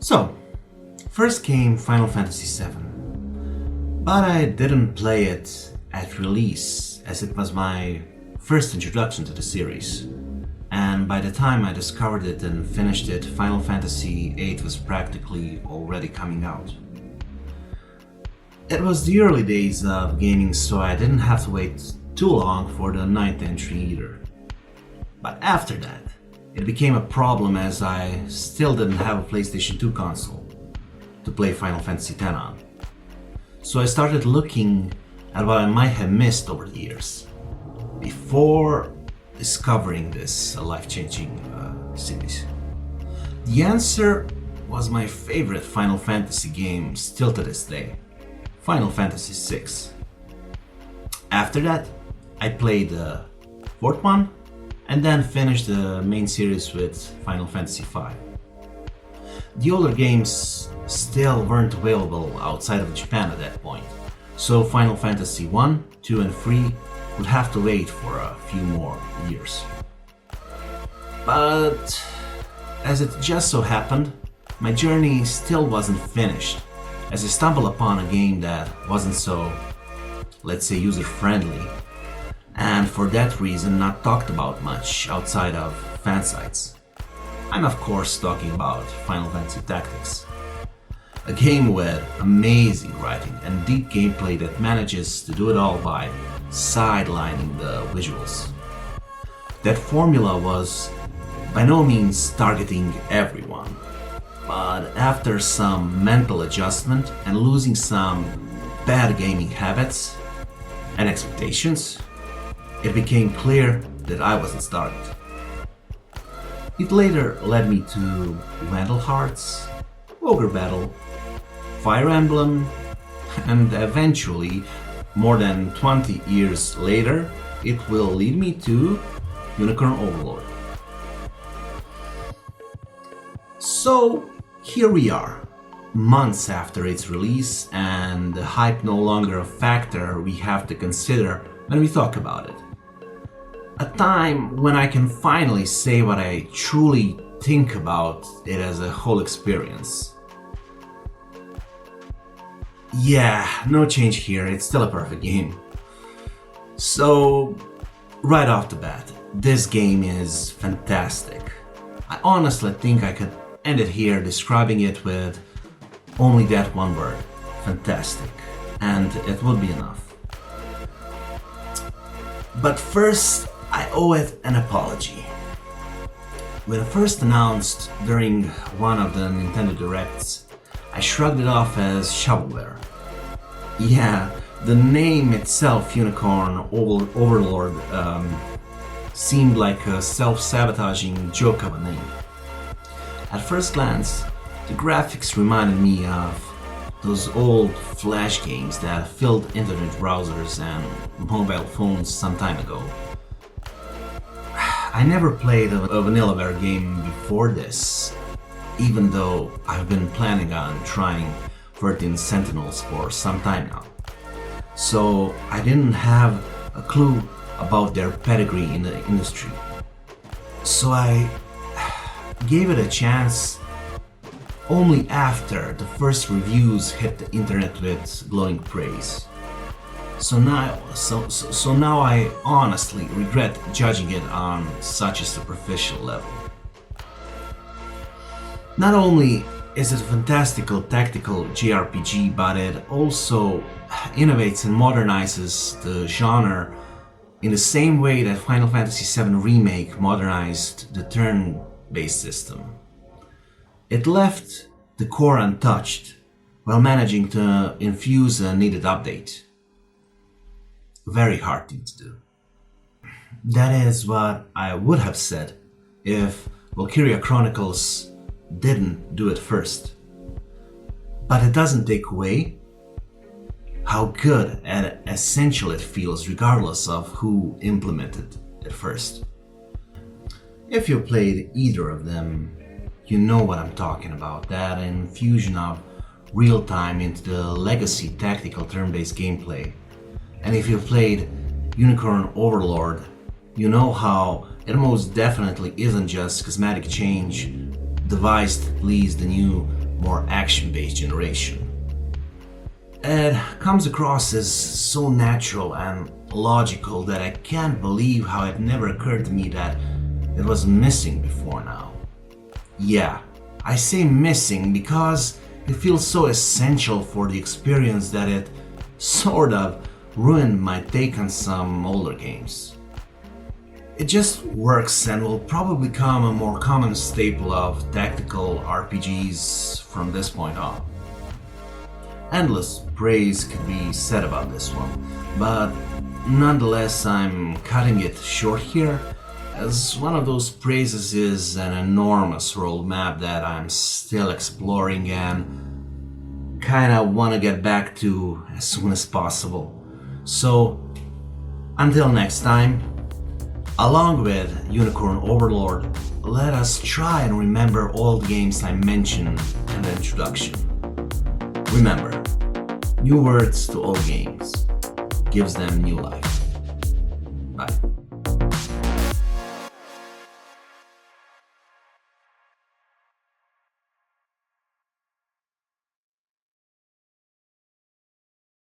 So, first came Final Fantasy VII, but I didn't play it at release as it was my first introduction to the series. And by the time I discovered it and finished it, Final Fantasy VIII was practically already coming out. It was the early days of gaming, so I didn't have to wait too long for the ninth entry either. But after that, it became a problem as I still didn't have a PlayStation 2 console to play Final Fantasy X on. So I started looking at what I might have missed over the years before discovering this life-changing series. The answer was my favorite Final Fantasy game still to this day, Final Fantasy VI. After that, I played the fourth one and then finished the main series with Final Fantasy V. The older games still weren't available outside of Japan at that point, so Final Fantasy 1, 2 and 3 would have to wait for a few more years. But as it just so happened, my journey still wasn't finished, as I stumbled upon a game that wasn't so, let's say, user-friendly, and for that reason not talked about much outside of fan sites. I'm of course talking about Final Fantasy Tactics, a game with amazing writing and deep gameplay that manages to do it all by sidelining the visuals. That formula was by no means targeting everyone, but after some mental adjustment and losing some bad gaming habits and expectations, it became clear that I wasn't started. It later led me to Vandal Hearts, Ogre Battle, Fire Emblem, and eventually, more than 20 years later, it will lead me to Unicorn Overlord. So here we are, months after its release, and the hype no longer a factor we have to consider when we talk about it. A time when I can finally say what I truly think about it as a whole experience. Yeah, no change here, it's still a perfect game. So, right off the bat, this game is fantastic. I honestly think I could end it here describing it with only that one word, fantastic, and it would be enough. But first, I owe it an apology. When first announced during one of the Nintendo Directs, I shrugged it off as shovelware. Yeah, the name itself, Unicorn Overlord, seemed like a self-sabotaging joke of a name. At first glance, the graphics reminded me of those old Flash games that filled internet browsers and mobile phones some time ago. I never played a Vanillaware game before this, even though I've been planning on trying 13 Sentinels for some time now. So I didn't have a clue about their pedigree in the industry. So I gave it a chance only after the first reviews hit the internet with glowing praise. So now I honestly regret judging it on such a superficial level. Not only is it a fantastical tactical JRPG, but it also innovates and modernizes the genre in the same way that Final Fantasy VII Remake modernized the turn-based system. It left the core untouched while managing to infuse a needed update. Very hard thing to do. That is what I would have said if Valkyria Chronicles didn't do it first. But it doesn't take away how good and essential it feels regardless of who implemented it first. If you played either of them, you know what I'm talking about, that infusion of real-time into the legacy tactical turn-based gameplay. And if you played Unicorn Overlord, you know how it most definitely isn't just cosmetic change device that leaves the new more action-based generation. It comes across as so natural and logical that I can't believe how it never occurred to me that it was missing before now. Yeah, I say missing because it feels so essential for the experience that it sort of ruined my take on some older games. It just works and will probably become a more common staple of tactical RPGs from this point on. Endless praise could be said about this one, but nonetheless I'm cutting it short here, as one of those praises is an enormous roadmap that I'm still exploring and kinda wanna get back to as soon as possible. So, until next time, along with Unicorn Overlord, let us try and remember all the games I mentioned in the introduction. Remember, new words to old games gives them new life.